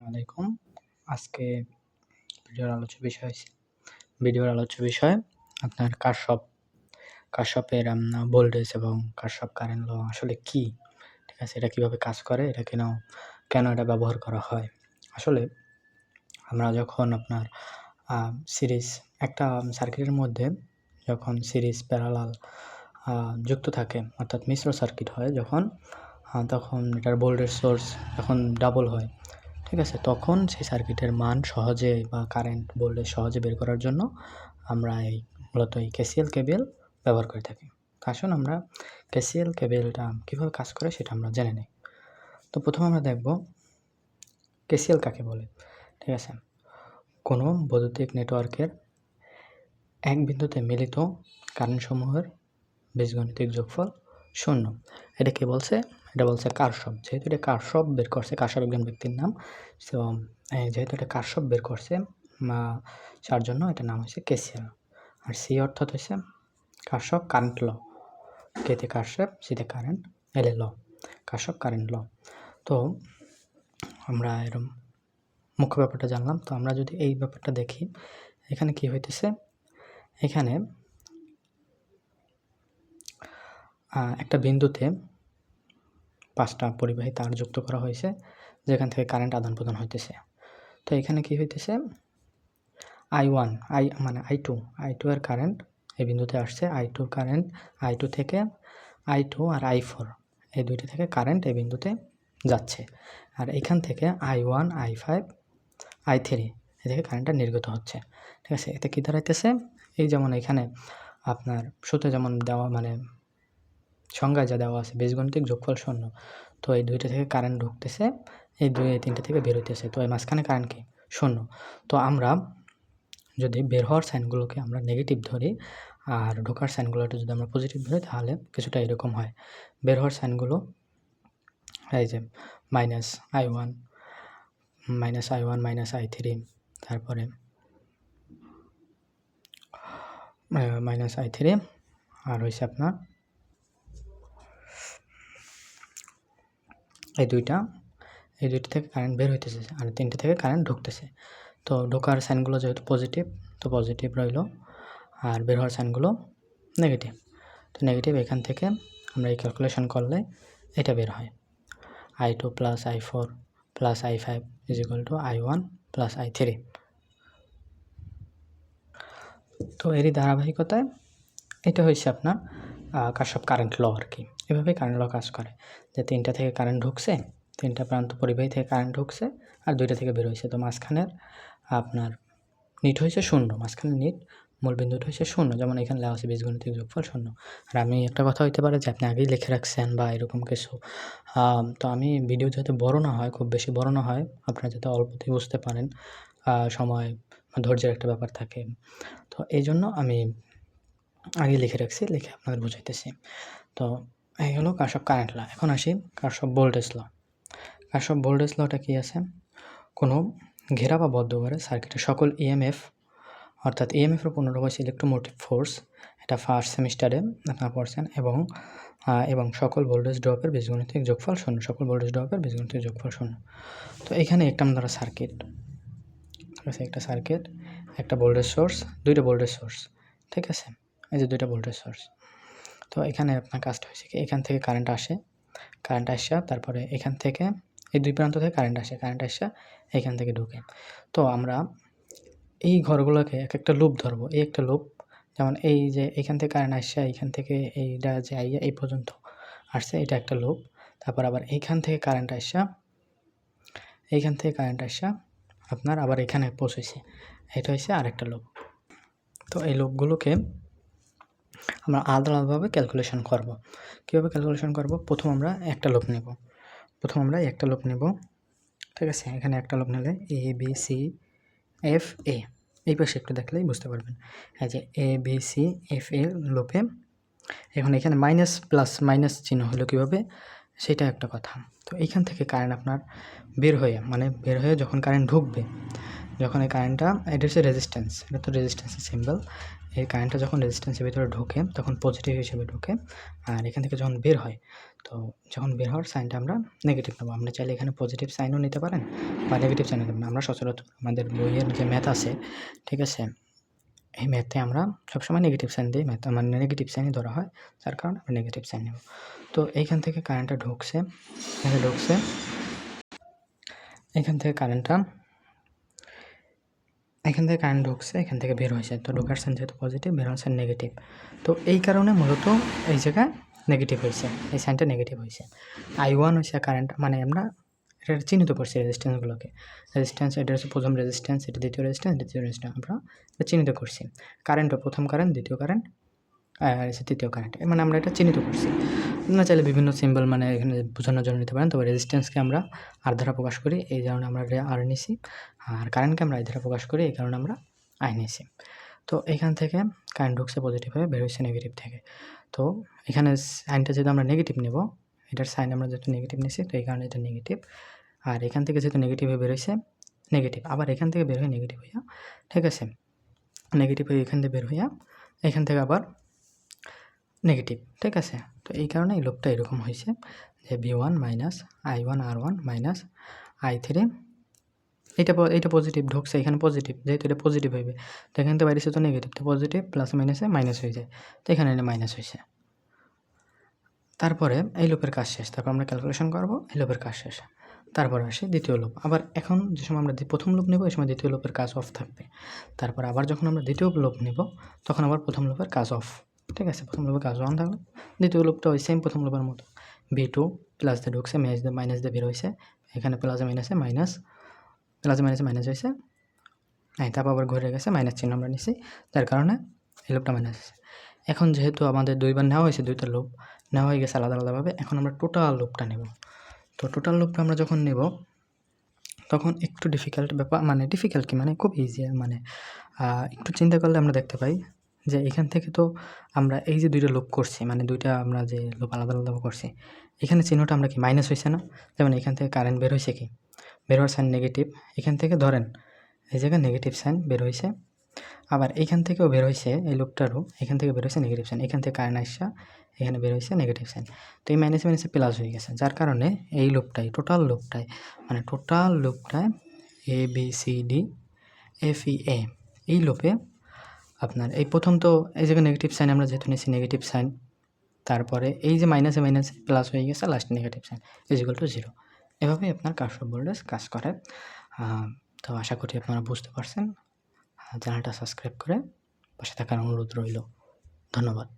আলাইকুম। আজকে ভিডিওর আলোচ্য বিষয় আপনার কারশফের ভোল্টেজ এবং কারশফ কারেন্ট ল আসলে কী? ঠিক আছে? এটা কীভাবে কাজ করে? এটা কেন এটা ব্যবহার করা হয়? আসলে আমরা যখন আপনার সিরিজ একটা সার্কিটের মধ্যে যখন সিরিজ প্যারালাল যুক্ত থাকে, অর্থাৎ মিশ্র সার্কিট হয় যখন, তখন এটার ভোল্টেজ সোর্স যখন ডাবল হয়, ঠিক আছে? তখন সেই সার্কিটের মান সহজে বা কারেন্ট ভোল্টেজ সহজে বের করার জন্য আমরা মূলত এই কেসিএল কেবল ব্যবহার করে থাকি। আসুন আমরা কেসিএল কেবলটা কীভাবে কাজ করে সেটা আমরা জেনে নিই। তো প্রথমে আমরা দেখব কেসিএল কাকে বলে। ঠিক আছে? কোনো বৈদ্যুতিক নেটওয়ার্কের এক বিন্দুতে মিলিত কারেন্টসমূহের বীজগণিতিক যোগফল 0। এটা কে বলছে? এটা বলছে কারশফ। যেহেতু এটা কারশফ বের করছে, কারশফ একজন ব্যক্তির নাম। সো যেহেতু এটা কারশফ বের করছে, যার জন্য এটার নাম হচ্ছে কেসিএল। আর সি অর্থাৎ হচ্ছে কারশফ কারেন্ট ল। কেতে কারশফ, সিতে কারেন্ট, এল ল, কারশফ কারেন্ট ল। তো আমরা এরকম মুখ্য ব্যাপারটা জানলাম। তো আমরা যদি এই ব্যাপারটা দেখি, এখানে কি হইতেছে? এখানে একটা বিন্দুতে 5টা পরিবাহী তার যুক্ত করা হয়েছে, যেখান থেকে কারেন্ট আদান প্রদান হইতেছে। তো এখানে কি হইতেছে? I1 মানে I2 এর কারেন্ট এই বিন্দুতে আসছে। I2 কারেন্ট, I2 থেকে I2 আর I4 এই দুইটা থেকে কারেন্ট এই বিন্দুতে যাচ্ছে। আর এখান থেকে I1, I5, I3 এ থেকে কারেন্টটা নির্গত হচ্ছে। ঠিক আছে? এতে কী দাঁড়াইতেছে? এই যেমন এখানে আপনার সূত্রে যেমন দেওয়া, মানে সংজ্ঞায় যা দেওয়া আছে, বীজগণিতিক যোগফল 0। তো এই দুইটা থেকে কারেন্ট ঢুকতেছে, এই তিনটা থেকে বের হইতেছে। তো এই মাঝখানে কারেন্ট কি? 0। তো আমরা যদি বের হওয়ার সাইনগুলোকে আমরা নেগেটিভ ধরি আর ঢোকার সাইনগুলোটা যদি আমরা পজিটিভ ধরি, তাহলে কিছুটা এরকম হয়। বের হওয়ার সাইনগুলো এই যে -I1, -I3, তারপরে -I3 আর হয়েছে আপনার এই দুইটা থেকে কারেন্ট বের হইতেছে আর 3টে থেকে কারেন্ট ঢুকতেছে। তো ঢোকার সাইনগুলো যেহেতু পজিটিভ, তো পজিটিভ রইল, আর বের হওয়ার সাইনগুলো নেগেটিভ। তো নেগেটিভ এখান থেকে আমরা এই ক্যালকুলেশন করলে এটা বের হয়, I2 + I4 + I5 = I1 + I3। তো এরই ধারাবাহিকতায় এটা হচ্ছে আপনার কারশফ কারেন্ট ল আর কি। এভাবেই কারেন্ট ল কাজ করে, যে 3টা থেকে কারেন্ট ঢুকছে, 3টা প্রান্ত পরিবাহী থেকে কারেন্ট ঢুকছে আর 2টা থেকে বের হয়েছে। তো মাঝখানের আপনার নিট হয়েছে 0, মাঝখানের নিট মূল বিন্দুটা হচ্ছে 0, যেমন এখানে লেখা আছে বীজগণিতিক যোগফল 0। আর আমি একটা কথা হইতে পারে যে আপনি আগেই লিখে রাখছেন বা এরকম কিছু। তো আমি ভিডিও যাতে বড় না হয়, খুব বেশি বড় না হয়, আপনারা যাতে অল্পতেই বুঝতে পারেন, সময় ধৈর্যের একটা ব্যাপার থাকে, তো এই জন্য আমি আগে লিখে রাখছি, লিখে আপনাদের বুঝাইতেছি। তো এই হলো কারশফ কারেন্ট ল। এখন আসি কারশফ ভোল্টেজ ল। কারশফ ভোল্টেজ লটা কি আছে? কোনো ঘেরা বা বদ্ধ ঘরে সার্কিটের সকল ইএমএফ, অর্থাৎ ইএমএফের পূর্ণরূপ হচ্ছে ইলেকট্রোমোটিভ ফোর্স, এটা ফার্স্ট সেমিস্টারে আপনারা পড়ছেন, এবং সকল ভোল্টেজ ড্রপের বীজগণিতিক যোগফল 0, সকল ভোল্টেজ ড্রপের বীজগণিতিক যোগফল 0। তো এখানে একটা আমরা সার্কিট, ঠিক আছে, একটা সার্কিট, একটা ভোল্টেজ সোর্স, 2টা ভোল্টেজ সোর্স, ঠিক আছে, এই যে 2টা ভোল্টেজ সোর্স। তো এখানে আপনার কাজটা হয়েছে কি, এখান থেকে কারেন্ট আসা, তারপরে এখান থেকে এই দুই প্রান্ত থেকে কারেন্ট আসা এখান থেকে ঢুকে। তো আমরা এই ঘরগুলোকে এক একটা লুপ ধরবো। এই একটা লুপ, যেমন এই যে এখান থেকে কারেন্ট আসছে, এইখান থেকে এইটা যে আইয়া এই পর্যন্ত আসছে, এটা একটা লুপ। তারপর আবার এইখান থেকে কারেন্ট আসা আপনার আবার এখানে পৌঁছেছে, এটা হচ্ছে আরেকটা লুপ। তো এই লুপগুলোকে আমরা আলাদা আলাদাভাবে ক্যালকুলেশন করব। কীভাবে ক্যালকুলেশন করব? প্রথম আমরা একটা লুপ নেব, ঠিক আছে। এখানে একটা লুপ নিলে ABCFA, এই পাশে একটু দেখলেই বুঝতে পারবেন। এই যে ABCFA লুপে এখন এখানে মাইনাস প্লাস মাইনাস চিহ্ন হলো কীভাবে, সেটা একটা কথা। তো এইখান থেকে কারেন্ট আপনার বের হয়ে যখন কারেন্ট ঢুকবে, যখন এই কারেন্টটা, এটা হচ্ছে রেজিস্ট্যান্স, এটা তো রেজিস্ট্যান্সের সিম্বল। এই কারেন্টটা যখন রেজিস্ট্যান্সের ভিতরে ঢোকে তখন পজিটিভ হিসেবে ঢোকে, আর এখান থেকে যখন বের হয় তো যখন বের হওয়ার সাইনটা আমরা নেগেটিভ নেবো। আপনি চাইলে এখানে পজিটিভ সাইনও নিতে পারেন বা নেগেটিভ সাইনও নিতে পারেন। আমরা সচরাচর আমাদের বইয়ের যে ম্যাথ আছে, ঠিক আছে, এই ম্যাথে আমরা সবসময় নেগেটিভ সাইন দিই, ম্যাথ মানে নেগেটিভ সাইনই ধরা হয়, যার কারণে আমরা নেগেটিভ সাইন নেব। তো এইখান থেকে কারেন্টটা ঢুকছে, এখান থেকে কারেন্ট ঢুকছে, এখান থেকে বের হয়েছে। তো ঢোকার সাইন যেহেতু পজিটিভ, বের হওয়ার সাইন নেগেটিভ। তো এই কারণে মূলত এই জায়গায় নেগেটিভ হয়েছে, এই সাইনটা নেগেটিভ হয়েছে। I1 হয়েছে কারেন্ট, মানে আমরা এটা চিহ্নিত করছি রেজিস্ট্যান্সগুলোকে। রেজিস্ট্যান্স, এটা হচ্ছে প্রথম রেজিস্ট্যান্স, এটা দ্বিতীয় রেজিস্ট্যান্স, এটা তৃতীয় রেজিস্ট্যান্স, আমরা এটা চিহ্নিত করছি। কারেন্টও প্রথম কারেন্ট, দ্বিতীয় কারেন্ট, তৃতীয় কারেন্ট, মানে আমরা এটা চিহ্নিত করছি। না চাইলে বিভিন্ন সিম্বল মানে এখানে বোঝানোর জন্য নিতে পারেন। তবে রেজিস্ট্যান্সকে আমরা আর দ্বারা প্রকাশ করি, এই কারণে আমরা আর নিছি। আর কারেন্টকে আমরা এই দ্বারা প্রকাশ করি, এই কারণে আমরা আই নিছি। তো এখান থেকে কারেন্ট ঢুকছে পজিটিভ হয়ে, বের হয়েছে নেগেটিভ থেকে। তো এখানে সাইনটা যেহেতু আমরা নেগেটিভ নেব, এটার সাইন আমরা যেহেতু নেগেটিভ নিছি, তো এই কারণে এটা নেগেটিভ। আর এখান থেকে যেহেতু নেগেটিভ হয়ে বের হয়েছে নেগেটিভ, আবার এখান থেকে বের হয়ে নেগেটিভ হইয়া, ঠিক আছে, নেগেটিভ হয়ে এখান থেকে বের হইয়া এখান থেকে আবার নেগেটিভ, ঠিক আছে। তো এই কারণে এই লুপটা এরকম হয়েছে যে V1 minus I1 R1 minus I3, এইটা পজিটিভ ঢুকছে, এখানে পজিটিভ, যেহেতু এটা পজিটিভ হইবে, তো এখান থেকে বাইরেছে তো নেগেটিভ, তো পজিটিভ প্লাস মাইনাসে মাইনাস হয়ে যায়, তো এখানে মাইনাস হয়েছে। তারপরে এই লুপের কাজ শেষ, তারপর আমরা ক্যালকুলেশন করবো, এই লুপের কাজ শেষ। তারপরে আসে দ্বিতীয় লুপ। আবার এখন যে সময় আমরা প্রথম লুপ নেব, এই সময় দ্বিতীয় লুপের কাজ অফ থাকবে। তারপর আবার যখন আমরা দ্বিতীয় লুপ নেব, তখন আবার প্রথম লুপের কাজ অফ, ঠিক আছে। প্রথম লুপের কাজ অন থাকলো, দ্বিতীয় লুপটা ওই সেম প্রথম লুপের মতো, V2 প্লাস দিয়ে ঢুকছে, মাইনাস দিয়ে বের হয়েছে, এখানে প্লাসে মাইনাসে মাইনাস, প্লাসে মাইনাসে মাইনাস হয়েছে, হ্যাঁ, তারপর আবার ঘুরে গেছে, মাইনাস চিহ্ন আমরা নিছি, যার কারণে এই লুপটা মাইনাস হয়েছে। এখন যেহেতু আমাদের দুইবার নেওয়া হয়েছে, দুইটা লুপ নেওয়া হয়ে গেছে আলাদা আলাদাভাবে, এখন আমরা টোটাল লুপটা নেব। তো টোটাল লুপটা আমরা যখন নেব, তখন একটু ডিফিকাল্ট ব্যাপার, মানে ডিফিকাল্ট কি, মানে খুব ইজি, মানে একটু চিন্তা করলে আমরা দেখতে পাই যে এখান থেকে তো আমরা এই যে দুইটা লুপ করছি, মানে দুইটা আমরা যে লুপ আলাদা আলাদা করছি, এখানে চিহ্নটা আমরা কি মাইনাস হয়েছে না? যেমন এখান থেকে কারেন্ট বের হয়েছে, কি বের হওয়ার সাইন নেগেটিভ, এখান থেকে ধরেন এই জায়গায় নেগেটিভ সাইন বের হয়েছে, আবার এইখান থেকেও বের হয়েছে, এই লুপটারও এখান থেকে বের হয়েছে নেগেটিভ সাইন, এখান থেকে কারেন্ট আসা, এখানে বের হয়েছে নেগেটিভ সাইন। তো এই মাইনাসে মাইনাসে প্লাস হয়ে গেছে, যার কারণে এই লুপটাই, টোটাল লুপটায় ABCDFEA এই লুপে আপনার এই প্রথম তো এই জায়গায় নেগেটিভ সাইন আমরা যেহেতু নিয়েছি নেগেটিভ সাইন, তারপরে এই যে মাইনাসে মাইনাসে প্লাস হয়ে গেছে, লাস্ট নেগেটিভ সাইন = 0। এভাবেই আপনার কারশফ ভোল্টেজ কাজ করে। তো আশা করি আপনারা বুঝতে পারছেন। চ্যানেলটা সাবস্ক্রাইব করে পাশে থাকার অনুরোধ রইল। ধন্যবাদ।